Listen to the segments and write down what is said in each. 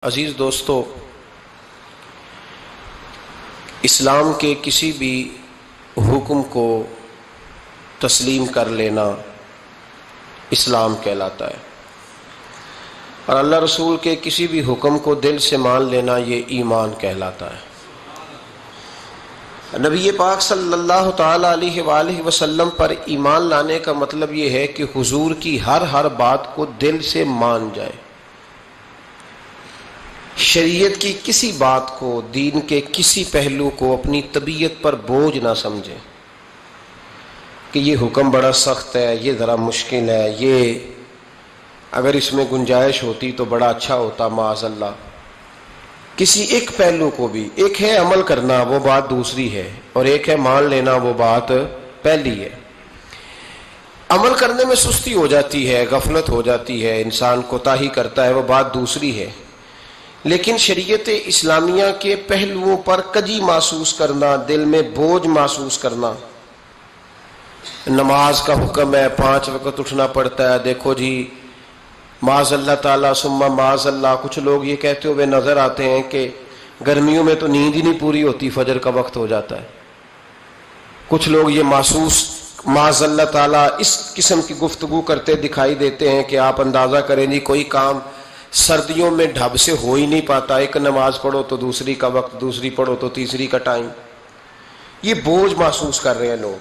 عزیز دوستو، اسلام کے کسی بھی حکم کو تسلیم کر لینا اسلام کہلاتا ہے، اور اللہ رسول کے کسی بھی حکم کو دل سے مان لینا یہ ایمان کہلاتا ہے۔ نبی پاک صلی اللہ تعالی علیہ وآلہ وسلم پر ایمان لانے کا مطلب یہ ہے کہ حضور کی ہر بات کو دل سے مان جائے، شریعت کی کسی بات کو، دین کے کسی پہلو کو اپنی طبیعت پر بوجھ نہ سمجھے کہ یہ حکم بڑا سخت ہے، یہ ذرا مشکل ہے، یہ اگر اس میں گنجائش ہوتی تو بڑا اچھا ہوتا، معاذ اللہ۔ کسی ایک پہلو کو بھی، ایک ہے عمل کرنا، وہ بات دوسری ہے، اور ایک ہے مان لینا، وہ بات پہلی ہے۔ عمل کرنے میں سستی ہو جاتی ہے، غفلت ہو جاتی ہے، انسان کوتاہی کرتا ہے، وہ بات دوسری ہے، لیکن شریعت اسلامیہ کے پہلوؤں پر کجی محسوس کرنا، دل میں بوجھ محسوس کرنا، نماز کا حکم ہے، 5 وقت اٹھنا پڑتا ہے، دیکھو جی معاذ اللہ تعالیٰ ثم معاذ اللہ، کچھ لوگ یہ کہتے ہوئے نظر آتے ہیں کہ گرمیوں میں تو نیند ہی نہیں پوری ہوتی، فجر کا وقت ہو جاتا ہے۔ کچھ لوگ یہ محسوس معاذ اللہ تعالیٰ اس قسم کی گفتگو کرتے دکھائی دیتے ہیں کہ آپ اندازہ کریں جی کوئی کام سردیوں میں ڈھب سے ہو ہی نہیں پاتا، ایک نماز پڑھو تو دوسری کا وقت، دوسری پڑھو تو تیسری کا ٹائم، یہ بوجھ محسوس کر رہے ہیں لوگ۔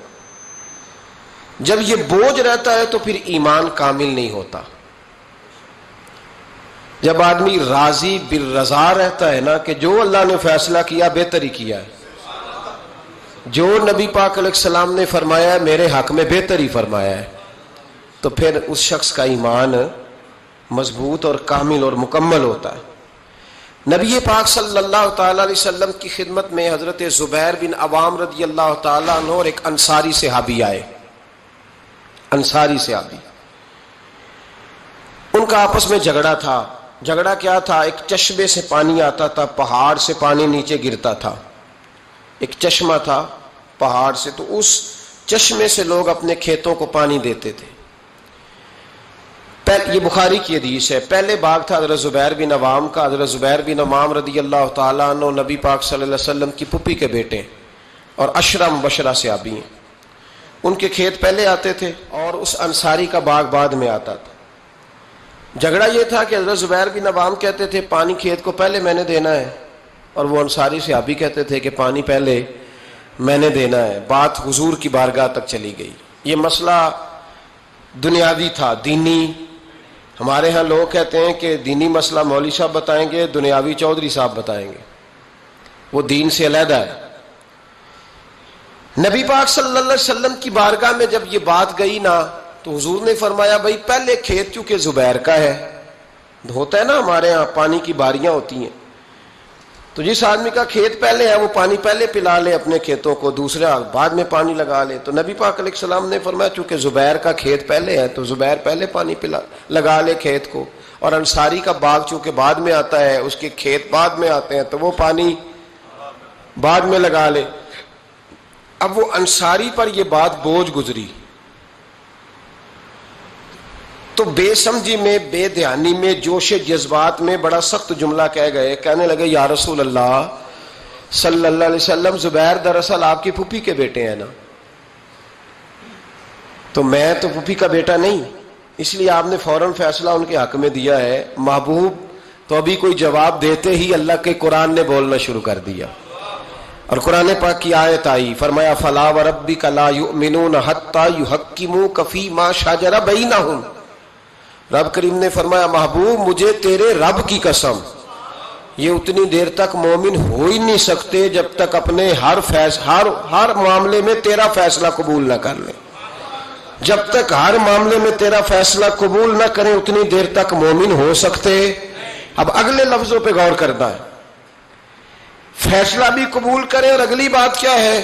جب یہ بوجھ رہتا ہے تو پھر ایمان کامل نہیں ہوتا۔ جب آدمی راضی بالرضا رہتا ہے نا کہ جو اللہ نے فیصلہ کیا بہتر ہی کیا ہے، جو نبی پاک علیہ السلام نے فرمایا ہے میرے حق میں بہتر ہی فرمایا ہے، تو پھر اس شخص کا ایمان مضبوط اور کامل اور مکمل ہوتا ہے۔ نبی پاک صلی اللہ تعالی علیہ وسلم کی خدمت میں حضرت زبیر بن عوام رضی اللہ تعالیٰ عنہ اور ایک انصاری صحابی آئے، انصاری صحابی، ان کا آپس میں جھگڑا تھا۔ جھگڑا کیا تھا؟ ایک چشمے سے پانی آتا تھا، پہاڑ سے پانی نیچے گرتا تھا، ایک چشمہ تھا پہاڑ سے، تو اس چشمے سے لوگ اپنے کھیتوں کو پانی دیتے تھے۔ یہ بخاری کی حدیث ہے۔ پہلے باغ تھا حضرت زبیر بن عوام کا۔ حضرت زبیر بن عوام رضی اللہ تعالیٰ عنہ نبی پاک صلی اللہ علیہ وسلم کی پھپھی کے بیٹے اور عشرہ مبشرہ صحابی ہیں۔ ان کے کھیت پہلے آتے تھے اور اس انصاری کا باغ بعد میں آتا تھا۔ جھگڑا یہ تھا کہ حضرت زبیر بن عوام کہتے تھے پانی کھیت کو پہلے میں نے دینا ہے، اور وہ انصاری صحابی کہتے تھے کہ پانی پہلے میں نے دینا ہے۔ بات حضور کی بارگاہ تک چلی گئی۔ یہ مسئلہ دنیاوی تھا، دینی۔ ہمارے ہاں لوگ کہتے ہیں کہ دینی مسئلہ مولوی صاحب بتائیں گے، دنیاوی چودھری صاحب بتائیں گے، وہ دین سے علیحدہ ہے۔ نبی پاک صلی اللہ علیہ وسلم کی بارگاہ میں جب یہ بات گئی نا تو حضور نے فرمایا بھائی پہلے کھیت چونکہ زبیر کا ہے، ہوتا ہے نا ہمارے ہاں پانی کی باریاں ہوتی ہیں، تو جس آدمی کا کھیت پہلے ہے وہ پانی پہلے پلا لے اپنے کھیتوں کو، دوسرا بعد میں پانی لگا لے۔ تو نبی پاک علیہ السلام نے فرمایا چونکہ زبیر کا کھیت پہلے ہے تو زبیر پہلے پانی لگا لے کھیت کو، اور انصاری کا باغ چونکہ بعد میں آتا ہے، اس کے کھیت بعد میں آتے ہیں تو وہ پانی بعد میں لگا لے۔ اب وہ انصاری پر یہ بات بوجھ گزری تو بے سمجھی میں، بے دھیانی میں، جوش جذبات میں بڑا سخت جملہ کہہ گئے، کہنے لگے یا رسول اللہ صلی اللہ علیہ وسلم، زبیر دراصل آپ کی پھوپھی کے بیٹے ہیں نا، تو میں تو پھوپھی کا بیٹا نہیں، اس لیے آپ نے فوراً فیصلہ ان کے حق میں دیا ہے۔ محبوب تو ابھی کوئی جواب دیتے ہی اللہ کے قرآن نے بولنا شروع کر دیا، اور قرآن پاک کی آیت آئی، فرمایا فلا وربک لا یؤمنون حتی یحکموک فیما شجر بینہم۔ رب کریم نے فرمایا محبوب مجھے تیرے رب کی قسم، یہ اتنی دیر تک مومن ہو ہی نہیں سکتے جب تک اپنے ہر معاملے میں تیرا فیصلہ قبول نہ کر لیں۔ جب تک ہر معاملے میں تیرا فیصلہ قبول نہ کریں اتنی دیر تک مومن ہو سکتے۔ اب اگلے لفظوں پہ غور کرنا ہے، فیصلہ بھی قبول کریں، اور اگلی بات کیا ہے؟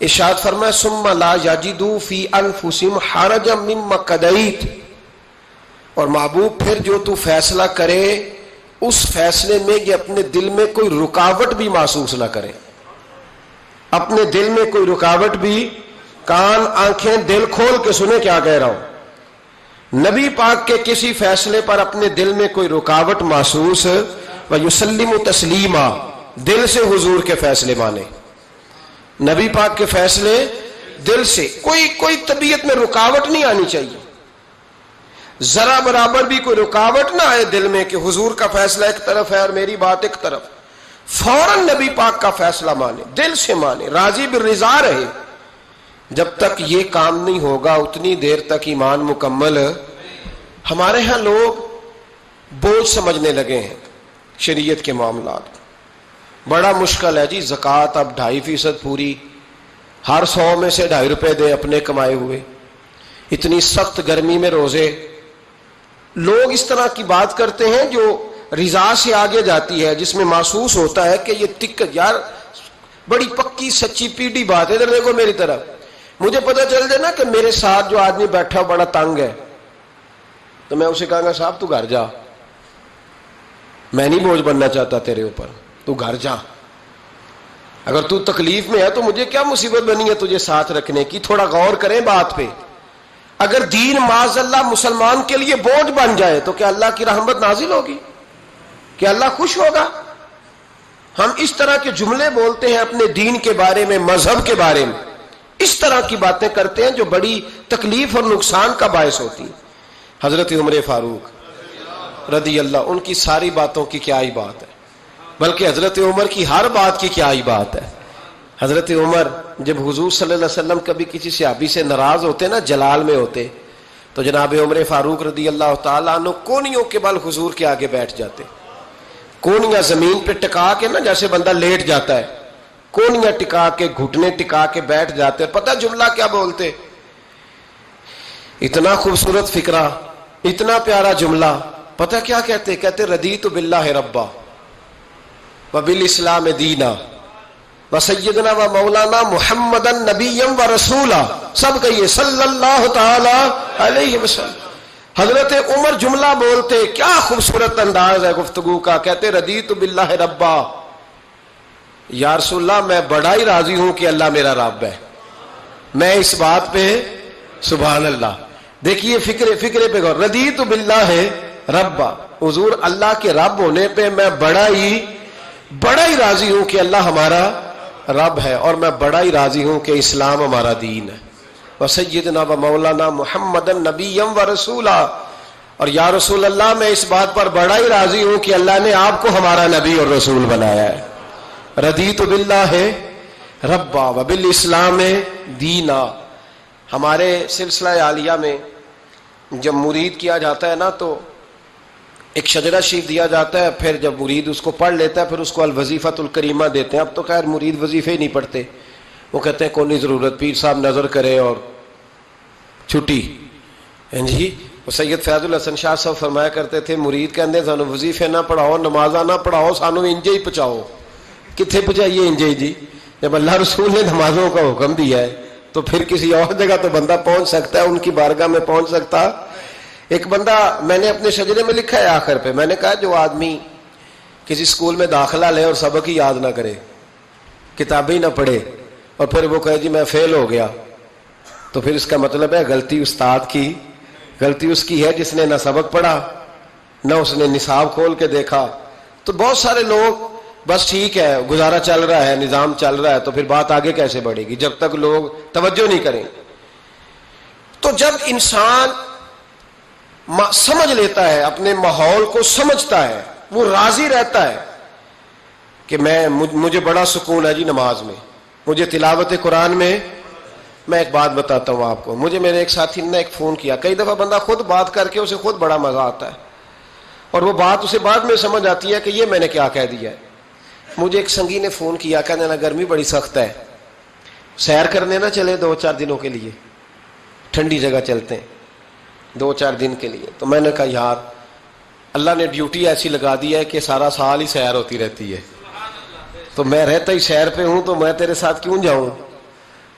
ارشاد فرمایا ثم لا یجدوا فی انفسہم حرجا مما قضیت، اور محبوب پھر جو تو فیصلہ کرے اس فیصلے میں یہ اپنے دل میں کوئی رکاوٹ بھی محسوس نہ کرے، اپنے دل میں کوئی رکاوٹ بھی، کان آنکھیں دل کھول کے سنے کیا کہہ رہا ہوں، نبی پاک کے کسی فیصلے پر اپنے دل میں کوئی رکاوٹ محسوس وَيُسَلِّمُ تَسْلِيمًا، دل سے حضور کے فیصلے مانے، نبی پاک کے فیصلے دل سے، کوئی طبیعت میں رکاوٹ نہیں آنی چاہیے، ذرا برابر بھی کوئی رکاوٹ نہ آئے دل میں کہ حضور کا فیصلہ ایک طرف ہے اور میری بات ایک طرف، فوراً نبی پاک کا فیصلہ مانے، دل سے مانے، راضی بالرضا رہے۔ جب تک یہ کام نہیں ہوگا اتنی دیر تک ایمان مکمل۔ ہمارے ہاں لوگ بوجھ سمجھنے لگے ہیں شریعت کے معاملات، بڑا مشکل ہے جی، زکوٰۃ اب 2.5% پوری، ہر 100 میں سے 2.5 روپے دے اپنے کمائے ہوئے، اتنی سخت گرمی میں روزے۔ لوگ اس طرح کی بات کرتے ہیں جو رضا سے آگے جاتی ہے، جس میں محسوس ہوتا ہے کہ یہ یار بڑی پکی سچی پیڑھی بات ہے۔ ادھر دیکھو میری طرف، مجھے پتہ چل جائے نا کہ میرے ساتھ جو آدمی بیٹھا بڑا تنگ ہے تو میں اسے کہوں گا صاحب تو گھر جا، میں نہیں بوجھ بننا چاہتا تیرے اوپر، تو گھر جا، اگر تو تکلیف میں ہے تو مجھے کیا مصیبت بنی ہے تجھے ساتھ رکھنے کی، تھوڑا غور کریں بات پہ۔ اگر دین معاذ اللہ مسلمان کے لیے بوجھ بن جائے تو کیا اللہ کی رحمت نازل ہوگی؟ کیا اللہ خوش ہوگا؟ ہم اس طرح کے جملے بولتے ہیں اپنے دین کے بارے میں، مذہب کے بارے میں، اس طرح کی باتیں کرتے ہیں جو بڑی تکلیف اور نقصان کا باعث ہوتی ہیں۔ حضرت عمر فاروق رضی اللہ، ان کی ساری باتوں کی کیا ہی بات ہے، بلکہ حضرت عمر کی ہر بات کی کیا ہی بات ہے۔ حضرت عمر جب حضور صلی اللہ علیہ وسلم کبھی کسی صحابی سے ناراض ہوتے نا، جلال میں ہوتے، تو جناب عمر فاروق رضی اللہ تعالیٰ عنہ کونیوں کے بل حضور کے آگے بیٹھ جاتے، کونیاں زمین پہ ٹکا کے نا، جیسے بندہ لیٹ جاتا ہے، کونیاں ٹکا کے، گھٹنے ٹکا کے بیٹھ جاتے۔ پتہ جملہ کیا بولتے؟ اتنا خوبصورت فکرہ، اتنا پیارا جملہ، پتہ کیا کہتے؟ کہتے رضیت باللہ ربا وبالاسلام دینا وسیدنا و مولانا محمد نبیا و رسولا، سب کہیے صلی اللہ تعالی علیہ وسلم۔ حضرت عمر جملہ بولتے، کیا خوبصورت انداز ہے گفتگو کا، کہتے رضیت باللہ ربا، یا رسول اللہ میں بڑا ہی راضی ہوں کہ اللہ میرا رب ہے، میں اس بات پہ سبحان اللہ۔ دیکھیے فکرے پہ غور، رضیت باللہ ربا، حضور اللہ کے رب ہونے پہ میں بڑا ہی راضی ہوں کہ اللہ ہمارا رب ہے، اور میں بڑا ہی راضی ہوں کہ اسلام ہمارا دین ہے، وسیدنا و مولانا محمد نبیا و رسولا، اور یا رسول اللہ میں اس بات پر بڑا ہی راضی ہوں کہ اللہ نے آپ کو ہمارا نبی اور رسول بنایا ہے۔ رضیت باللہ ربا وبالاسلام دینا۔ ہمارے سلسلہ عالیہ میں جب مرید کیا جاتا ہے نا تو ایک شجرہ شریف دیا جاتا ہے، پھر جب مرید اس کو پڑھ لیتا ہے پھر اس کو الوظیفۃ الکریمہ دیتے ہیں۔ اب تو خیر مرید وظیفے ہی نہیں پڑھتے، وہ کہتے ہیں کوئی نہیں ضرورت، پیر صاحب نظر کرے اور چھٹی۔ جی وہ سید فیض الحسن شاہ صاحب فرمایا کرتے تھے، مرید کہندے سانو وظیفے نہ پڑھاؤ، نمازاں نہ پڑھاؤ، سانو انجے ہی پہنچاؤ۔ کتنے پہنچائیے انجے ہی؟ جی جب اللہ رسول نے نمازوں کا حکم دیا ہے تو پھر کسی اور جگہ تو بندہ پہنچ سکتا ہے، ان کی بارگاہ میں پہنچ سکتا۔ ایک بندہ، میں نے اپنے شجرے میں لکھا ہے آخر پہ، میں نے کہا جو آدمی کسی سکول میں داخلہ لے اور سبق ہی یاد نہ کرے، کتابیں نہ پڑھے، اور پھر وہ کہے جی میں فیل ہو گیا، تو پھر اس کا مطلب ہے غلطی استاد کی، غلطی اس کی ہے جس نے نہ سبق پڑھا نہ اس نے نصاب کھول کے دیکھا۔ تو بہت سارے لوگ بس ٹھیک ہے گزارا چل رہا ہے، نظام چل رہا ہے، تو پھر بات آگے کیسے بڑھے گی جب تک لوگ توجہ نہیں کریں۔ تو جب انسان سمجھ لیتا ہے، اپنے ماحول کو سمجھتا ہے، وہ راضی رہتا ہے کہ مجھے بڑا سکون ہے جی نماز میں، مجھے تلاوت قرآن میں۔ میں ایک بات بتاتا ہوں آپ کو، مجھے میرے ایک ساتھی نے ایک فون کیا، کئی دفعہ بندہ خود بات کر کے اسے خود بڑا مزہ آتا ہے، اور وہ بات اسے بعد میں سمجھ آتی ہے کہ یہ میں نے کیا کہہ دیا ہے۔ مجھے ایک سنگی نے فون کیا، کہنے لگا گرمی بڑی سخت ہے، سیر کرنے نہ چلے 2-4 دنوں کے لیے، ٹھنڈی جگہ چلتے ہیں 2-4 دن کے لیے۔ تو میں نے کہا یار اللہ نے ڈیوٹی ایسی لگا دی ہے کہ سارا سال ہی سیر ہوتی رہتی ہے، تو میں رہتا ہی سیر پہ ہوں، تو میں تیرے ساتھ کیوں جاؤں؟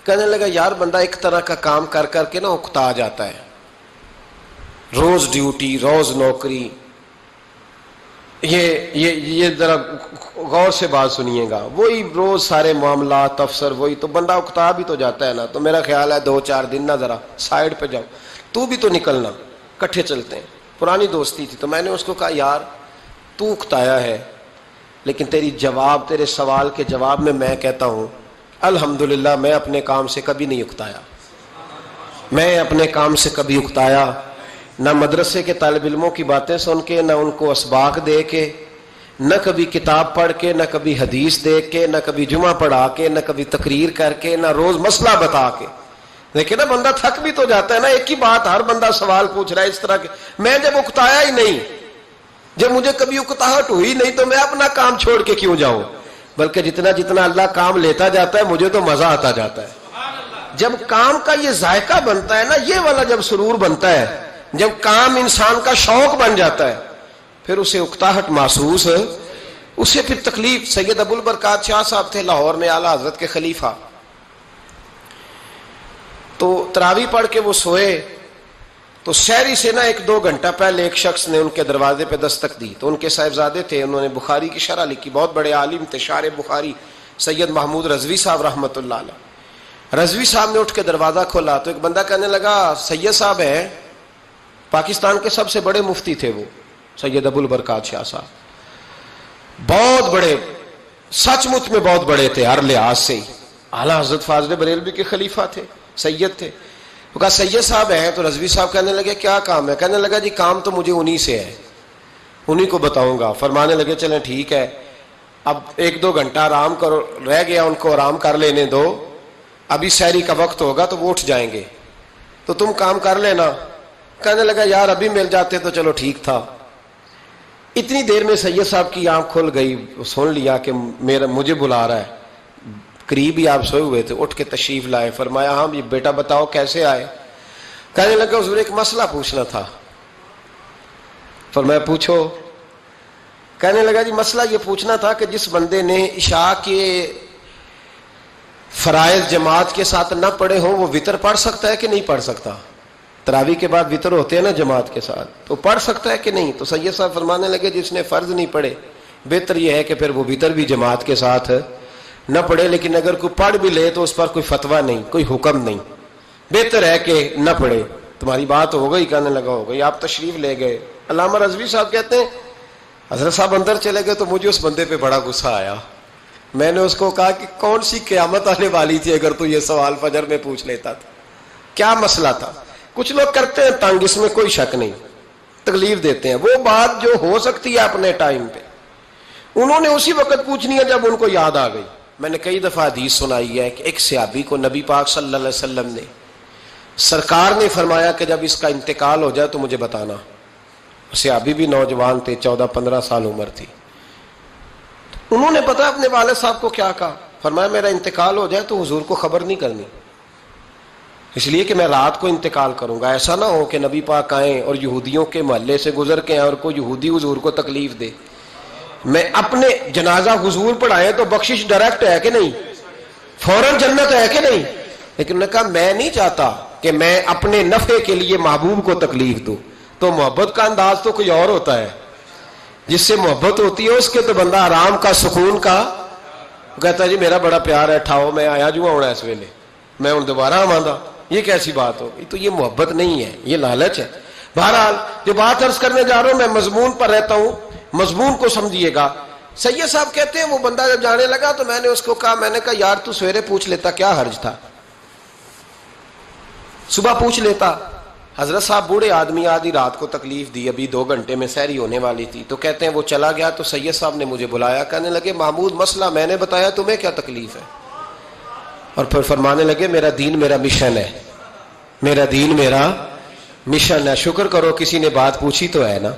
کہنے لگا یار بندہ ایک طرح کا کام کر کر کے نا اکتا جاتا ہے، روز ڈیوٹی، روز نوکری۔ یہ ذرا غور سے بات سنیے گا، وہی روز سارے معاملات افسر وہی، تو بندہ اکتا بھی تو جاتا ہے نا۔ تو میرا خیال ہے 2-4 دن نا ذرا سائڈ پہ جاؤ، تو بھی تو نکلنا، کٹھے چلتے ہیں۔ پرانی دوستی تھی، تو میں نے اس کو کہا یار تو اکتایا ہے، لیکن تیرے سوال کے جواب میں کہتا ہوں الحمدللہ میں اپنے کام سے کبھی نہیں اکتایا. میں اپنے کام سے کبھی اکتایا نہ مدرسے کے طالب علموں کی باتیں سن کے، نہ ان کو اسباق دے کے، نہ کبھی کتاب پڑھ کے، نہ کبھی حدیث دیکھ کے، نہ کبھی جمعہ پڑھا کے، نہ کبھی تقریر کر کے، نہ روز مسئلہ بتا کے. دیکھیں نا بندہ تھک بھی تو جاتا ہے نا، ایک ہی بات ہر بندہ سوال پوچھ رہا ہے اس طرح کے. میں جب اکتایا ہی نہیں، جب مجھے کبھی اکتاہٹ ہوئی نہیں، تو میں اپنا کام چھوڑ کے کیوں جاؤں؟ بلکہ جتنا اللہ کام لیتا جاتا ہے مجھے تو مزہ آتا جاتا ہے. جب کام کا یہ ذائقہ بنتا ہے نا، یہ والا جب سرور بنتا ہے، جب کام انسان کا شوق بن جاتا ہے، پھر اسے اکتاہٹ محسوس ہے، اسے پھر تکلیف. سید ابو البرکات شاہ صاحب تھے لاہور میں، اعلیٰ حضرت کے خلیفہ. تو تراویح پڑھ کے وہ سوئے تو سحری سے نا 1-2 گھنٹہ پہلے ایک شخص نے ان کے دروازے پہ دستک دی. تو ان کے صاحبزادے تھے، انہوں نے بخاری کی شرح لکھی، بہت بڑے عالم تھے، شارح بخاری سید محمود رضوی صاحب رحمۃ اللہ علیہ. رضوی صاحب نے اٹھ کے دروازہ کھولا تو ایک بندہ کہنے لگا سید صاحب ہیں، پاکستان کے سب سے بڑے مفتی تھے وہ سید ابو البرکات شاہ صاحب، بہت بڑے، سچ مچ میں بہت بڑے تھے ہر لحاظ سے. اعلیٰ حضرت فاضل بریلوی کے خلیفہ تھے، سید تھے. وہ کہا سید صاحب ہیں. تو رضوی صاحب کہنے لگے کیا کام ہے؟ کہنے لگا جی کام تو مجھے انہی سے ہے، انہی کو بتاؤں گا. فرمانے لگے چلیں ٹھیک ہے، اب 1-2 گھنٹہ آرام کرو، رہ گیا ان کو آرام کر لینے دو، ابھی سحری کا وقت ہوگا تو وہ اٹھ جائیں گے، تو تم کام کر لینا. کہنے لگا یار ابھی مل جاتے تو چلو ٹھیک تھا. اتنی دیر میں سید صاحب کی آنکھ کھل گئی، سن لیا کہ مجھے بلا رہا ہے. قریب ہی آپ سوئے ہوئے تھے، اٹھ کے تشریف لائے. فرمایا ہاں بیٹا بتاؤ کیسے آئے؟ کہنے لگا حضور ایک مسئلہ پوچھنا تھا. فرمایا پوچھو. کہنے لگا جی مسئلہ یہ پوچھنا تھا کہ جس بندے نے عشاء کے فرائض جماعت کے ساتھ نہ پڑھے ہوں وہ وتر پڑھ سکتا ہے کہ نہیں پڑھ سکتا؟ تراویح کے بعد وتر ہوتے ہیں نا جماعت کے ساتھ، تو پڑھ سکتا ہے کہ نہیں؟ تو سید صاحب فرمانے لگے جس نے فرض نہیں پڑھے بہتر یہ ہے کہ پھر وہ وتر بھی جماعت کے ساتھ نہ پڑھے، لیکن اگر کوئی پڑھ بھی لے تو اس پر کوئی فتویٰ نہیں، کوئی حکم نہیں، بہتر ہے کہ نہ پڑھے. تمہاری بات ہو گئی؟ کہنے لگا ہو گئی. آپ تشریف لے گئے. علامہ رضوی صاحب کہتے ہیں حضرت صاحب اندر چلے گئے تو مجھے اس بندے پہ بڑا غصہ آیا. میں نے اس کو کہا کہ کون سی قیامت آنے والی تھی اگر تو یہ سوال فجر میں پوچھ لیتا تھا؟ کیا مسئلہ تھا؟ کچھ لوگ کرتے ہیں تنگ، اس میں کوئی شک نہیں، تکلیف دیتے ہیں. وہ بات جو ہو سکتی ہے اپنے ٹائم پہ انہوں نے اسی وقت پوچھنی ہے جب ان کو یاد آ گئی. میں نے کئی دفعہ حدیث سنائی ہے کہ ایک صحابی کو نبی پاک صلی اللہ علیہ وسلم نے، سرکار نے فرمایا کہ جب اس کا انتقال ہو جائے تو مجھے بتانا. صحابی بھی نوجوان تھے، 14-15 سال عمر تھی. انہوں نے پتا اپنے والد صاحب کو کیا کہا؟ فرمایا میرا انتقال ہو جائے تو حضور کو خبر نہیں کرنی، اس لیے کہ میں رات کو انتقال کروں گا. ایسا نہ ہو کہ نبی پاک آئیں اور یہودیوں کے محلے سے گزر کے آئیں اور کوئی یہودی حضور کو تکلیف دے. میں اپنے جنازہ حضور پڑھائیں تو بخشش ڈائریکٹ ہے کہ نہیں، فوراً جنت ہے کہ نہیں. لیکن نے کہا میں نہیں چاہتا کہ میں اپنے نفع کے لیے محبوب کو تکلیف دوں. تو محبت کا انداز تو کوئی اور ہوتا ہے، جس سے محبت ہوتی ہے اس کے تو بندہ آرام کا، سکون کا کہتا ہے جی میرا بڑا پیار ہے، ٹھاؤ میں آیا جو ہونا اس ویلے، میں ہوں دوبارہ آماندہ. یہ کیسی بات ہو؟ تو یہ محبت نہیں ہے، یہ لالچ ہے. بہرحال جو بات عرض کرنے جا رہا ہوں میں مضمون پر رہتا ہوں، مضمون کو سمجھیے گا. سید صاحب کہتے ہیں وہ بندہ جب جانے لگا تو میں نے اس کو کہا، میں نے کہا یار تو سویرے پوچھ لیتا، کیا حرج تھا، صبح پوچھ لیتا. حضرت صاحب بوڑھے آدمی، آدھی رات کو تکلیف دی، ابھی 2 گھنٹے میں سحری ہونے والی تھی. تو کہتے ہیں وہ چلا گیا تو سید صاحب نے مجھے بلایا، کہنے لگے محمود مسئلہ میں نے بتایا، تمہیں کیا تکلیف ہے؟ اور پھر فرمانے لگے میرا دین میرا مشن ہے، میرا دین میرا مشن ہے. شکر کرو کسی نے بات پوچھی تو ہے نا.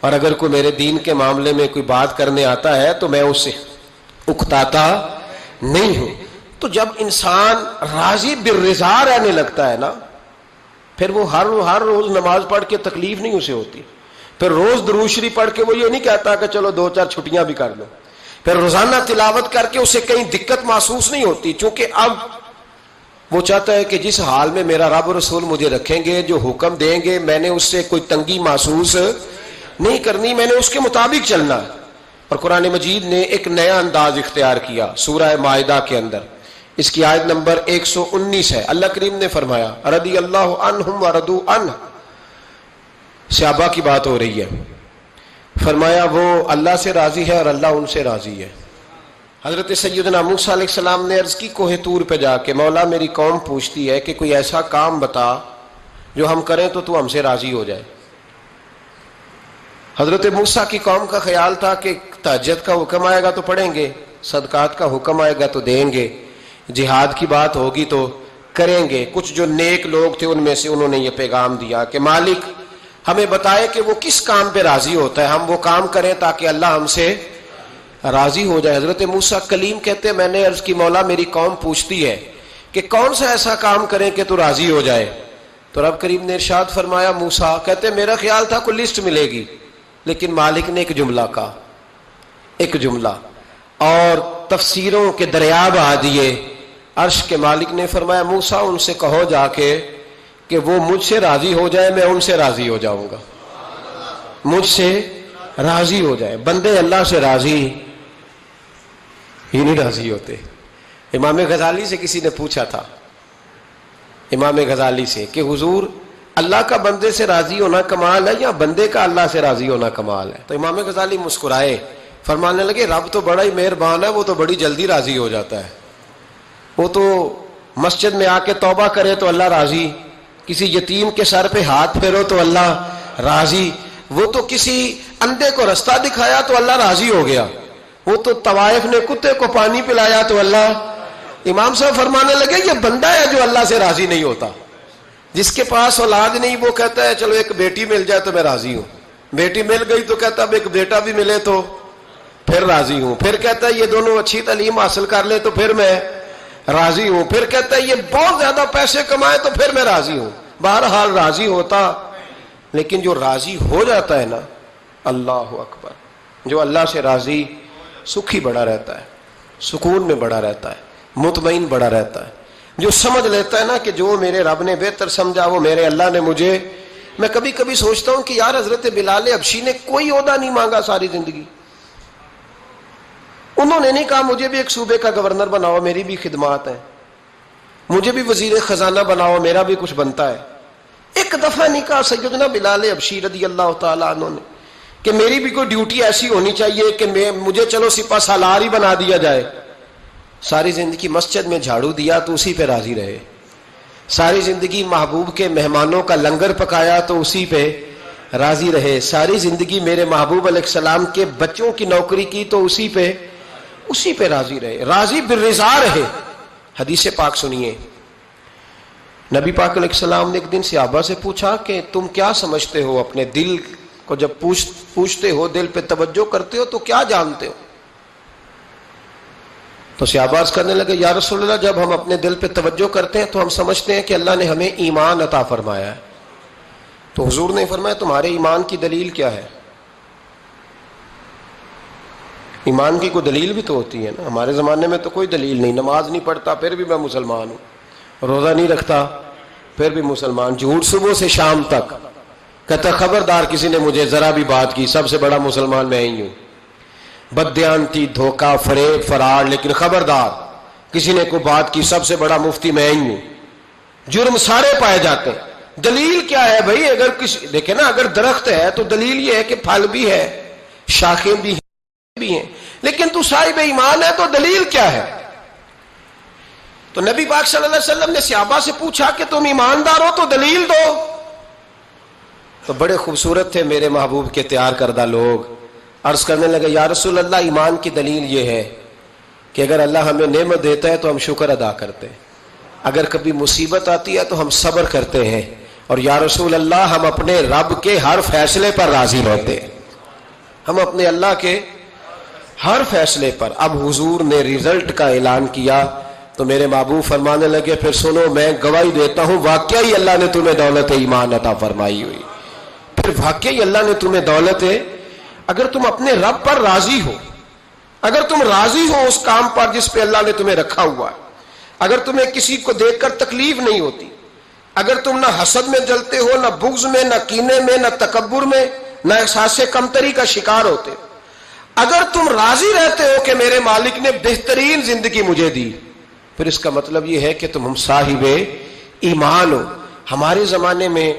اور اگر کوئی میرے دین کے معاملے میں کوئی بات کرنے آتا ہے تو میں اس سے اکتاتا نہیں ہوں. تو جب انسان راضی بالرضا رہنے لگتا ہے نا، پھر وہ ہر روز نماز پڑھ کے تکلیف نہیں اسے ہوتی. پھر روز درود شریف پڑھ کے وہ یہ نہیں کہتا کہ چلو 2-4 چھٹیاں بھی کر لو. پھر روزانہ تلاوت کر کے اسے کہیں دقت محسوس نہیں ہوتی، چونکہ اب وہ چاہتا ہے کہ جس حال میں میرا رب رسول مجھے رکھیں گے، جو حکم دیں گے، میں نے اس سے کوئی تنگی محسوس نہیں کرنی، میں نے اس کے مطابق چلنا. اور قرآن مجید نے ایک نیا انداز اختیار کیا سورہ مائدہ کے اندر. اس کی آیت نمبر 119 ہے. اللہ کریم نے فرمایا رضی اللہ عنہم ورضوا عنہ، صحابہ کی بات ہو رہی ہے. فرمایا وہ اللہ سے راضی ہے اور اللہ ان سے راضی ہے۔ حضرت سیدنا موسیٰ علیہ السلام نے عرض کی کوہ طور پہ جا کے، مولا میری قوم پوچھتی ہے کہ کوئی ایسا کام بتا جو ہم کریں تو تو ہم سے راضی ہو جائے۔ حضرت موسیٰ کی قوم کا خیال تھا کہ تہجد کا حکم آئے گا تو پڑھیں گے، صدقات کا حکم آئے گا تو دیں گے، جہاد کی بات ہوگی تو کریں گے۔ کچھ جو نیک لوگ تھے ان میں سے انہوں نے یہ پیغام دیا کہ مالک ہمیں بتائے کہ وہ کس کام پہ راضی ہوتا ہے، ہم وہ کام کریں تاکہ اللہ ہم سے راضی ہو جائے۔ حضرت موسیٰ کلیم کہتے میں نے عرض کی مولا میری قوم پوچھتی ہے کہ کون سا ایسا کام کریں کہ تو راضی ہو جائے، تو رب کریم نے ارشاد فرمایا موسیٰ کہتے میرا خیال تھا کوئی لسٹ ملے گی، لیکن مالک نے ایک جملہ کہا، ایک جملہ، اور تفسیروں کے دریا بہا دیے۔ عرش کے مالک نے فرمایا موسیٰ ان سے کہو جا کے کہ وہ مجھ سے راضی ہو جائے، میں ان سے راضی ہو جاؤں گا، مجھ سے راضی ہو جائے۔ بندے اللہ سے راضی ہی نہیں راضی ہوتے۔ امام غزالی سے کسی نے پوچھا تھا، امام غزالی سے، کہ حضور اللہ کا بندے سے راضی ہونا کمال ہے یا بندے کا اللہ سے راضی ہونا کمال ہے؟ تو امام غزالی مسکرائے، فرمانے لگے رب تو بڑا ہی مہربان ہے، وہ تو بڑی جلدی راضی ہو جاتا ہے۔ وہ تو مسجد میں آ کے توبہ کرے تو اللہ راضی، کسی یتیم کے سر پہ ہاتھ پھیرو تو اللہ راضی، وہ تو کسی اندھے کو رستہ دکھایا تو اللہ راضی ہو گیا، وہ تو طوائف نے کتے کو پانی پلایا تو اللہ۔ امام صاحب فرمانے لگے یہ بندہ ہے جو اللہ سے راضی نہیں ہوتا، جس کے پاس اولاد نہیں وہ کہتا ہے چلو ایک بیٹی مل جائے تو میں راضی ہوں، بیٹی مل گئی تو کہتا اب ایک بیٹا بھی ملے تو پھر راضی ہوں، پھر کہتا ہے یہ دونوں اچھی تعلیم حاصل کر لے تو پھر میں راضی ہوں، پھر کہتا ہے یہ بہت زیادہ پیسے کمائے تو پھر میں راضی ہوں۔ بہرحال راضی ہوتا، لیکن جو راضی ہو جاتا ہے نا، اللہ اکبر، جو اللہ سے راضی سکھی بڑا رہتا ہے، سکون میں بڑا رہتا ہے، مطمئن بڑا رہتا ہے، جو سمجھ لیتا ہے نا کہ جو میرے رب نے بہتر سمجھا وہ میرے اللہ نے مجھے۔ میں کبھی کبھی سوچتا ہوں کہ یار حضرت بلال حبشی نے کوئی عہدہ نہیں مانگا ساری زندگی، انہوں نے نہیں کہا مجھے بھی ایک صوبے کا گورنر بناؤ میری بھی خدمات ہیں، مجھے بھی وزیر خزانہ بناؤ میرا بھی کچھ بنتا ہے۔ ایک دفعہ نہیں کہا سیدنا بلال حبشی رضی اللہ تعالیٰ عنہ نے کہ میری بھی کوئی ڈیوٹی ایسی ہونی چاہیے کہ مجھے چلو سپہ سالار ہی بنا دیا جائے۔ ساری زندگی مسجد میں جھاڑو دیا تو اسی پہ راضی رہے، ساری زندگی محبوب کے مہمانوں کا لنگر پکایا تو اسی پہ راضی رہے، ساری زندگی میرے محبوب علیہ السلام کے بچوں کی نوکری کی تو اسی پہ راضی رہے، راضی بالرضا رہے۔ حدیث پاک سنیے، نبی پاک علیہ السلام نے ایک دن صحابہ سے پوچھا کہ تم کیا سمجھتے ہو، اپنے دل کو جب پوچھتے ہو، دل پہ توجہ کرتے ہو تو کیا جانتے ہو؟ تو صحابہ عرض کرنے لگے یا رسول اللہ جب ہم اپنے دل پہ توجہ کرتے ہیں تو ہم سمجھتے ہیں کہ اللہ نے ہمیں ایمان عطا فرمایا ہے۔ تو حضور نے فرمایا تمہارے ایمان کی دلیل کیا ہے؟ ایمان کی کوئی دلیل بھی تو ہوتی ہے نا، ہمارے زمانے میں تو کوئی دلیل نہیں، نماز نہیں پڑھتا پھر بھی میں مسلمان ہوں، روزہ نہیں رکھتا پھر بھی مسلمان، جھوٹ صبح سے شام تک، کہتا خبردار کسی نے مجھے ذرا بھی بات کی سب سے بڑا مسلمان میں ہی ہوں، بددیانتی، دھوکہ، فریب، فرار، لیکن خبردار کسی نے کوئی بات کی سب سے بڑا مفتی میں ہی ہوں۔ جرم سارے پائے جاتے ہیں، دلیل کیا ہے بھائی؟ اگر کسی دیکھیں نا، اگر درخت ہے تو دلیل یہ ہے کہ پھل بھی ہے، شاخیں بھی ہیں، لیکن تو صاحب ایمان ہے تو دلیل کیا ہے؟ تو نبی پاک صلی اللہ علیہ وسلم نے صحابہ سے پوچھا کہ تم ایماندار ہو تو دلیل دو۔ تو بڑے خوبصورت تھے میرے محبوب کے تیار کردہ لوگ، عرض کرنے لگے یا رسول اللہ ایمان کی دلیل یہ ہے کہ اگر اللہ ہمیں نعمت دیتا ہے تو ہم شکر ادا کرتے ہیں، اگر کبھی مصیبت آتی ہے تو ہم صبر کرتے ہیں، اور یا رسول اللہ ہم اپنے رب کے ہر فیصلے پر راضی ہوتے ہیں، ہم اپنے اللہ کے ہر فیصلے پر۔ اب حضور نے رزلٹ کا اعلان کیا تو میرے محبوب فرمانے لگے پھر سنو میں گواہی دیتا ہوں واقعی اللہ نے تمہیں دولت ایمان عطا فرمائی ہوئی، پھر واقعی اللہ نے تمہیں دولت ہے۔ اگر تم اپنے رب پر راضی ہو، اگر تم راضی ہو اس کام پر جس پہ اللہ نے تمہیں رکھا ہوا ہے، اگر تمہیں کسی کو دیکھ کر تکلیف نہیں ہوتی، اگر تم نہ حسد میں جلتے ہو، نہ بغض میں، نہ کینے میں، نہ تکبر میں، نہ احساس کمتری کا شکار ہوتے، اگر تم راضی رہتے ہو کہ میرے مالک نے بہترین زندگی مجھے دی، پھر اس کا مطلب یہ ہے کہ تم ہم صاحب ایمان ہو۔ ہمارے زمانے میں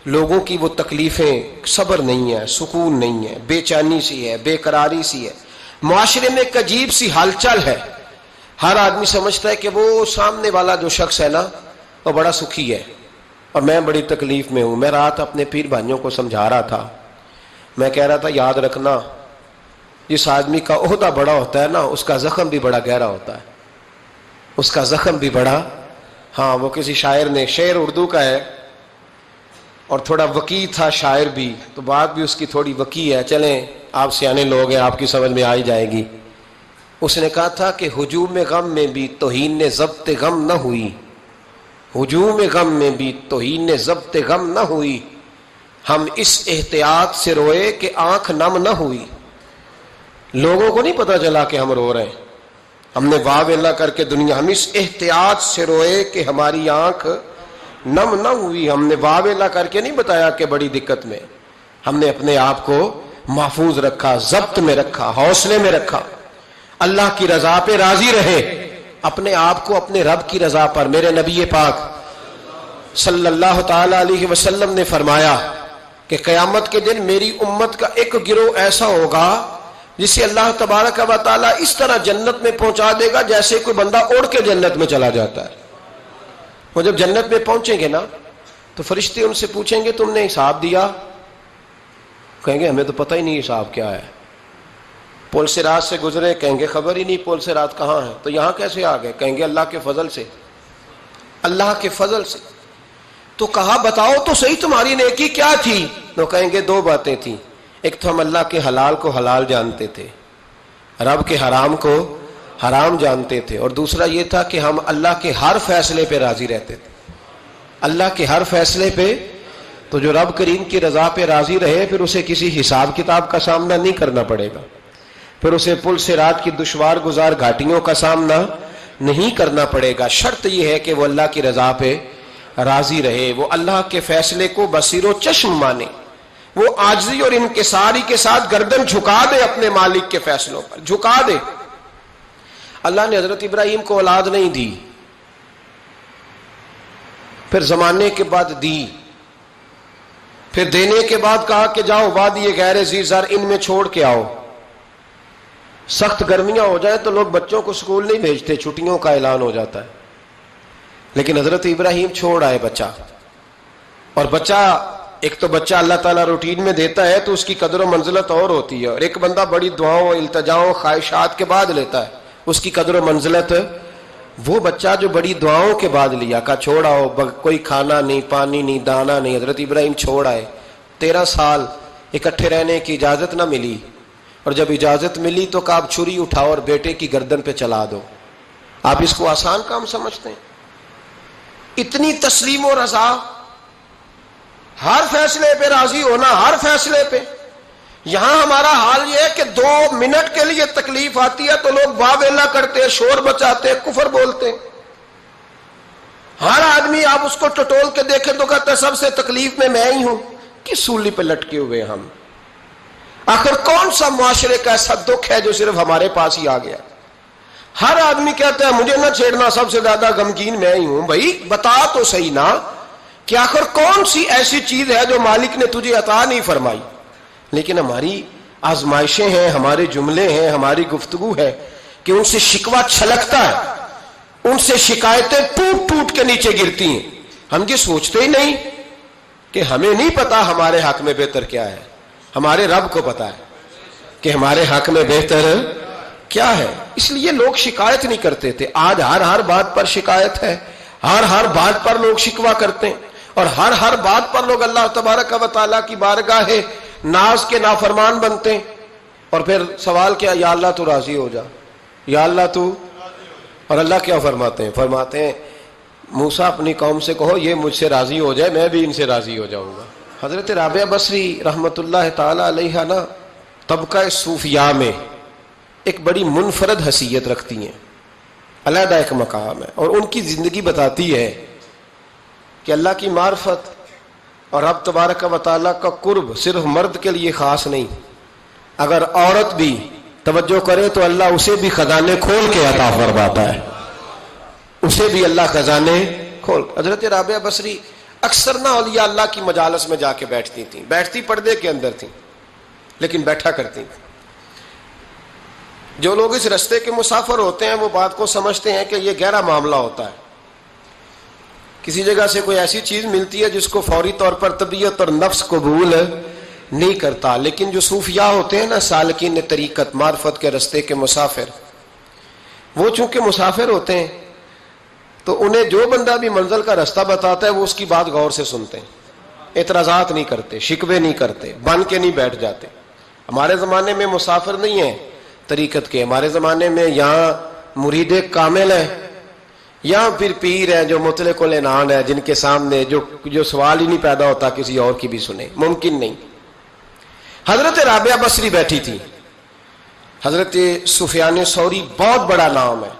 لوگوں کی وہ تکلیفیں، صبر نہیں ہے، سکون نہیں ہے، بے چینی سی ہے، بے قراری سی ہے، معاشرے میں ایک عجیب سی ہلچل ہے. ہر آدمی سمجھتا ہے کہ وہ سامنے والا جو شخص ہے نا وہ بڑا سکھی ہے اور میں بڑی تکلیف میں ہوں. میں رات اپنے پیر بھائیوں کو سمجھا رہا تھا، میں کہہ رہا تھا یاد رکھنا جس آدمی کا عہدہ بڑا ہوتا ہے نا اس کا زخم بھی بڑا گہرا ہوتا ہے، اس کا زخم بھی بڑا. ہاں وہ کسی شاعر نے، شعر اردو کا ہے اور تھوڑا وقی تھا شاعر بھی، تو بات بھی اس کی تھوڑی وقی ہے، چلیں آپ سیانے لوگ ہیں آپ کی سمجھ میں آ ہی جائے گی. اس نے کہا تھا کہ ہجوم غم میں بھی توہین نے ضبط غم نہ ہوئی، ہجوم غم میں بھی توہین نے ضبط غم نہ ہوئی، ہم اس احتیاط سے روئے کہ آنکھ نم نہ ہوئی. لوگوں کو نہیں پتا چلا کہ ہم رو رہے ہیں، ہم نے واہ ویلا کر کے دنیا، ہم اس احتیاط سے روئے کہ ہماری آنکھ نم نہ ہوئی. ہم نے واہ ویلا کر کے نہیں بتایا کہ بڑی دقت میں، ہم نے اپنے آپ کو محفوظ رکھا، ضبط میں رکھا، حوصلے میں رکھا، اللہ کی رضا پہ راضی رہے، اپنے آپ کو اپنے رب کی رضا پر. میرے نبی پاک صلی اللہ تعالی علیہ وسلم نے فرمایا کہ قیامت کے دن میری امت کا ایک گروہ ایسا ہوگا جسے اللہ تبارک و تعالیٰ اس طرح جنت میں پہنچا دے گا جیسے کوئی بندہ اڑ کے جنت میں چلا جاتا ہے. وہ جب جنت میں پہنچیں گے نا تو فرشتے ان سے پوچھیں گے تم نے حساب دیا؟ کہیں گے ہمیں تو پتہ ہی نہیں حساب کیا ہے. پل صراط سے گزرے، کہیں گے خبر ہی نہیں پل صراط کہاں ہے. تو یہاں کیسے آ گئے؟ کہیں گے اللہ کے فضل سے، اللہ کے فضل سے. تو کہا بتاؤ تو صحیح تمہاری نیکی کیا تھی؟ تو کہیں گے دو باتیں تھیں، ایک تو ہم اللہ کے حلال کو حلال جانتے تھے، رب کے حرام کو حرام جانتے تھے، اور دوسرا یہ تھا کہ ہم اللہ کے ہر فیصلے پہ راضی رہتے تھے، اللہ کے ہر فیصلے پہ. تو جو رب کریم کی رضا پہ راضی رہے پھر اسے کسی حساب کتاب کا سامنا نہیں کرنا پڑے گا، پھر اسے پل صراط کی دشوار گزار گھاٹیوں کا سامنا نہیں کرنا پڑے گا. شرط یہ ہے کہ وہ اللہ کی رضا پہ راضی رہے، وہ اللہ کے فیصلے کو بصیر و چشم مانے، وہ عاجزی اور انکساری کے ساتھ گردن جھکا دے، اپنے مالک کے فیصلوں پر جھکا دے. اللہ نے حضرت ابراہیم کو اولاد نہیں دی، پھر زمانے کے بعد دی، پھر دینے کے بعد کہا کہ جاؤ وادی غیر ذی زرع ان میں چھوڑ کے آؤ. سخت گرمیاں ہو جائیں تو لوگ بچوں کو اسکول نہیں بھیجتے، چھٹیوں کا اعلان ہو جاتا ہے، لیکن حضرت ابراہیم چھوڑ آئے بچہ. اور بچہ، ایک تو بچہ اللہ تعالیٰ روٹین میں دیتا ہے تو اس کی قدر و منزلت اور ہوتی ہے، اور ایک بندہ بڑی دعاؤں التجاؤں خواہشات کے بعد لیتا ہے، اس کی قدر و منزلت. وہ بچہ جو بڑی دعاؤں کے بعد لیا، کہا چھوڑ آؤ، کوئی کھانا نہیں، پانی نہیں، دانا نہیں، حضرت ابراہیم چھوڑ آئے. 13 سال اکٹھے رہنے کی اجازت نہ ملی، اور جب اجازت ملی تو کہا اب چھری اٹھاؤ اور بیٹے کی گردن پہ چلا دو. آپ اس کو آسان کام سمجھتے ہیں؟ اتنی تسلیم و رضا، ہر فیصلے پہ راضی ہونا، ہر فیصلے پہ. یہاں ہمارا حال یہ ہے کہ 2 منٹ کے لیے تکلیف آتی ہے تو لوگ واہ ویلا کرتے، شور بچاتے، کفر بولتے. ہر آدمی آپ اس کو ٹٹول کے دیکھیں تو کہتا ہے سب سے تکلیف میں ہی ہوں. کس سولی پہ لٹکے ہوئے ہم؟ آخر کون سا معاشرے کا ایسا دکھ ہے جو صرف ہمارے پاس ہی آ گیا؟ ہر آدمی کہتا ہے مجھے نہ چھیڑنا، سب سے زیادہ غمگین میں ہی ہوں. بھائی بتا تو صحیح نا کہ آخر کون سی ایسی چیز ہے جو مالک نے تجھے عطا نہیں فرمائی؟ لیکن ہماری آزمائشیں ہیں، ہمارے جملے ہیں، ہماری گفتگو ہے کہ ان سے شکوہ چھلکتا ہے، ان سے شکایتیں ٹوٹ ٹوٹ کے نیچے گرتی ہیں. ہم یہ سوچتے ہی نہیں کہ ہمیں نہیں پتا ہمارے حق میں بہتر کیا ہے، ہمارے رب کو پتا ہے کہ ہمارے حق میں بہتر کیا ہے. اس لیے لوگ شکایت نہیں کرتے تھے، آج ہر بات پر شکایت ہے، ہر بات پر لوگ شکوہ کرتے ہیں، اور ہر بات پر لوگ اللہ تبارک و تعالیٰ کی بارگاہ ناز کے نافرمان بنتے ہیں. اور پھر سوال کیا، یا اللہ تو راضی ہو جا، یا اللہ تو. اور اللہ کیا فرماتے ہیں موسیٰ اپنی قوم سے کہو یہ مجھ سے راضی ہو جائے، میں بھی ان سے راضی ہو جاؤں گا. حضرت رابعہ بصری رحمت اللہ تعالی علیہ نا طبقہ صوفیاء میں ایک بڑی منفرد حیثیت رکھتی ہیں، علیحدہ ایک مقام ہے، اور ان کی زندگی بتاتی ہے کہ اللہ کی معرفت اور رب تبارک و تعالیٰ کا قرب صرف مرد کے لیے خاص نہیں، اگر عورت بھی توجہ کرے تو اللہ اسے بھی خزانے کھول کے عطا فرماتا ہے، اسے بھی اللہ خزانے کھول. حضرت رابعہ بصری اکثر نہ اولیاء اللہ کی مجالس میں جا کے بیٹھتی تھیں، بیٹھتی پردے کے اندر تھیں لیکن بیٹھا کرتی تھیں۔ جو لوگ اس رستے کے مسافر ہوتے ہیں وہ بات کو سمجھتے ہیں کہ یہ گہرا معاملہ ہوتا ہے، کسی جگہ سے کوئی ایسی چیز ملتی ہے جس کو فوری طور پر طبیعت اور نفس قبول نہیں کرتا، لیکن جو صوفیاء ہوتے ہیں نا، سالکین طریقت، معرفت کے رستے کے مسافر، وہ چونکہ مسافر ہوتے ہیں تو انہیں جو بندہ بھی منزل کا رستہ بتاتا ہے وہ اس کی بات غور سے سنتے ہیں، اعتراضات نہیں کرتے، شکوے نہیں کرتے، بن کے نہیں بیٹھ جاتے۔ ہمارے زمانے میں مسافر نہیں ہیں طریقت کے، ہمارے زمانے میں یہاں مرید کامل ہیں یا پھر پیر ہیں جو مطلق العنان ہے، جن کے سامنے جو سوال ہی نہیں پیدا ہوتا کسی اور کی بھی سنے، ممکن نہیں۔ حضرت رابعہ بصری بیٹھی تھی، حضرت سفیان ثوری بہت بڑا نام ہے،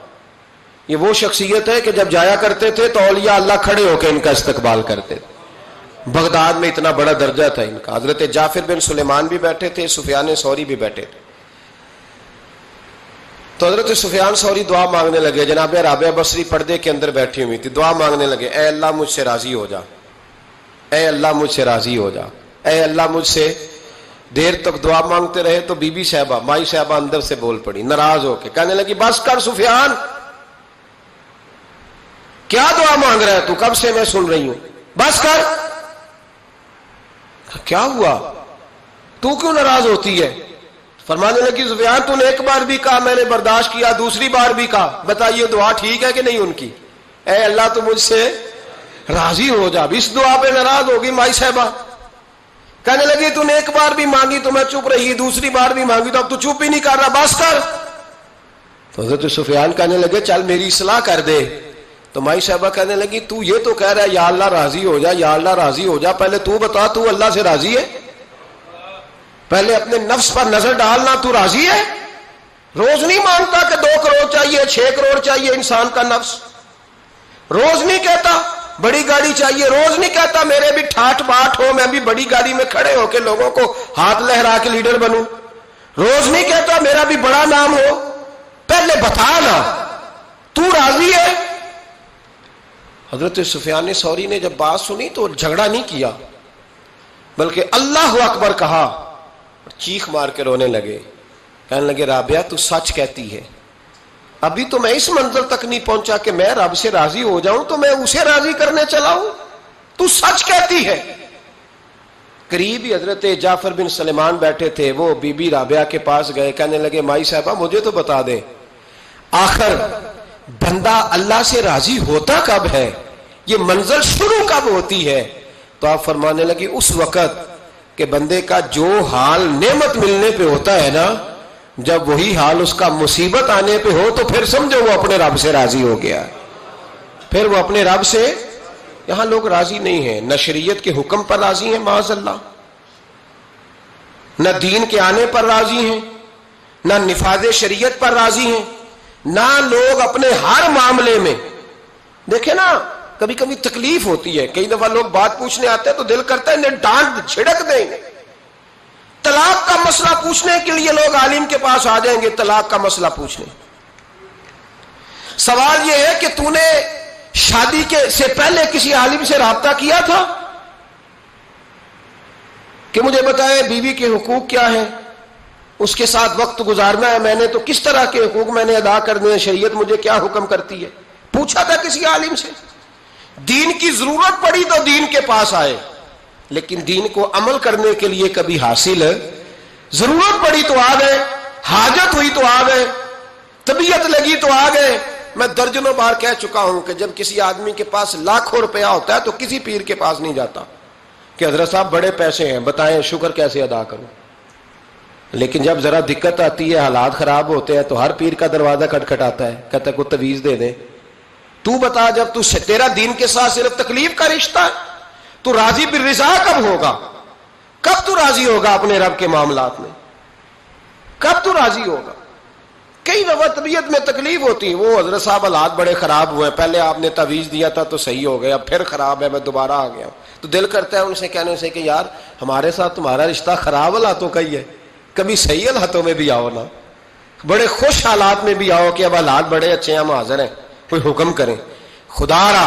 یہ وہ شخصیت ہے کہ جب جایا کرتے تھے تو اولیاء اللہ کھڑے ہو کے ان کا استقبال کرتے تھے، بغداد میں اتنا بڑا درجہ تھا ان کا۔ حضرت جعفر بن سلیمان بھی بیٹھے تھے، سفیان ثوری بھی بیٹھے تھے۔ تو حضرت سفیان ثوری دعا مانگنے لگے، جناب رابعہ بصری پردے کے اندر بیٹھی ہوئی تھی، دعا مانگنے لگے، اے اللہ مجھ سے راضی ہو جا، اے اللہ مجھ سے راضی ہو جا، اے اللہ مجھ سے۔ دیر تک دعا مانگتے رہے تو بی بی صاحبہ، مائی صاحبہ اندر سے بول پڑی ناراض ہو کے، کہنے لگی بس کر سفیان، کیا دعا مانگ رہا ہے تو، کب سے میں سن رہی ہوں، بس کر۔ کیا ہوا، تو کیوں ناراض ہوتی ہے؟ فرمانے لگی سفیان تو نے ایک بار بھی کہا میں نے برداشت کیا، دوسری بار بھی کہا، بتائیے دعا ٹھیک ہے کہ نہیں ان کی؟ اے اللہ تو مجھ سے راضی ہو جا۔ اس دعا پہ ناراض ہوگی مائی صاحبہ، کہنے لگی تو نے ایک بار بھی مانگی تو میں چپ رہی، دوسری بار بھی مانگی تو اب تو چپ ہی نہیں کر رہا، بس کر۔ تو حضرت سفیان کہنے لگے چل میری اصلاح کر دے۔ تو مائی صاحبہ کہنے لگی تو یہ تو کہہ رہا ہے یا اللہ راضی ہو جا، یا اللہ راضی ہو جا، پہلے تو بتا تو اللہ سے راضی ہے؟ پہلے اپنے نفس پر نظر ڈالنا، تو راضی ہے؟ روز نہیں مانگتا کہ 2 کروڑ چاہیے، 6 کروڑ چاہیے انسان کا نفس، روز نہیں کہتا بڑی گاڑی چاہیے، روز نہیں کہتا میرے بھی ٹھاٹ باٹ ہو، میں بھی بڑی گاڑی میں کھڑے ہو کے لوگوں کو ہاتھ لہرا کے لیڈر بنوں، روز نہیں کہتا میرا بھی بڑا نام ہو، پہلے بتا نا تو راضی ہے؟ حضرت سفیان ثوری نے جب بات سنی تو جھگڑا نہیں کیا بلکہ اللہ اکبر کہا، چیخ مار کے رونے لگے، کہنے لگے رابعہ تو سچ کہتی ہے، ابھی تو میں اس منزل تک نہیں پہنچا کہ میں رب سے راضی ہو جاؤں تو میں اسے راضی کرنے چلا ہوں، تو سچ کہتی ہے۔ قریب ہی حضرت جعفر بن سلیمان بیٹھے تھے، وہ بی بی رابعہ کے پاس گئے، کہنے لگے مائی صاحبہ مجھے تو بتا دے آخر بندہ اللہ سے راضی ہوتا کب ہے، یہ منزل شروع کب ہوتی ہے؟ تو آپ فرمانے لگے اس وقت کہ بندے کا جو حال نعمت ملنے پہ ہوتا ہے نا، جب وہی حال اس کا مصیبت آنے پہ ہو تو پھر سمجھو وہ اپنے رب سے راضی ہو گیا، پھر وہ اپنے رب سے۔ یہاں لوگ راضی نہیں ہیں، نہ شریعت کے حکم پر راضی ہیں معاذ اللہ، نہ دین کے آنے پر راضی ہیں، نہ نفاذ شریعت پر راضی ہیں، نہ لوگ اپنے ہر معاملے میں۔ دیکھیں نا کبھی کبھی تکلیف ہوتی ہے، کئی دفعہ لوگ بات پوچھنے آتے ہیں تو دل کرتا ہے انہیں ڈانٹ چھڑک دیں گے، طلاق کا مسئلہ پوچھنے کے لیے لوگ عالم کے پاس آ جائیں گے، طلاق کا مسئلہ پوچھنے۔ سوال یہ ہے کہ تو نے شادی سے پہلے کسی عالم سے رابطہ کیا تھا کہ مجھے بتائے بیوی کے حقوق کیا ہیں، اس کے ساتھ وقت گزارنا ہے میں نے تو کس طرح کے حقوق میں نے ادا کرنے ہیں، شریعت مجھے کیا حکم کرتی ہے؟ پوچھا تھا کسی عالم سے؟ دین کی ضرورت پڑی تو دین کے پاس آئے، لیکن دین کو عمل کرنے کے لیے کبھی حاصل ضرورت پڑی تو آ گئے، حاجت ہوئی تو آ گئے، طبیعت لگی تو آ گئے۔ میں درجنوں بار کہہ چکا ہوں کہ جب کسی آدمی کے پاس لاکھوں روپیہ ہوتا ہے تو کسی پیر کے پاس نہیں جاتا کہ حضرت صاحب بڑے پیسے ہیں بتائیں شکر کیسے ادا کروں، لیکن جب ذرا دقت آتی ہے، حالات خراب ہوتے ہیں تو ہر پیر کا دروازہ کھٹکھٹاتا ہے، کہتا ہے کوئی تعویذ دے دے۔ تو بتا جب تو تیرا دین کے ساتھ صرف تکلیف کا رشتہ ہے تو راضی بالرضا کب ہوگا؟ کب تو راضی ہوگا اپنے رب کے معاملات میں؟ کب تو راضی ہوگا؟ کئی دفعہ طبیعت میں تکلیف ہوتی ہے، وہ حضرت صاحب حالات بڑے خراب ہوئے، پہلے آپ نے تعویذ دیا تھا تو صحیح ہو گیا، پھر خراب ہے میں دوبارہ آ گیا ہوں، تو دل کرتا ہے ان سے کہنے سے کہ یار ہمارے ساتھ تمہارا رشتہ خراب حالاتوں کا ہی ہے، کبھی صحیح حالاتوں میں بھی آؤ نا، بڑے خوش حالات میں بھی آؤ کہ اب حالات بڑے اچھے ہیں ہم حاضر ہیں، کوئی حکم کریں۔ خدا را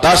10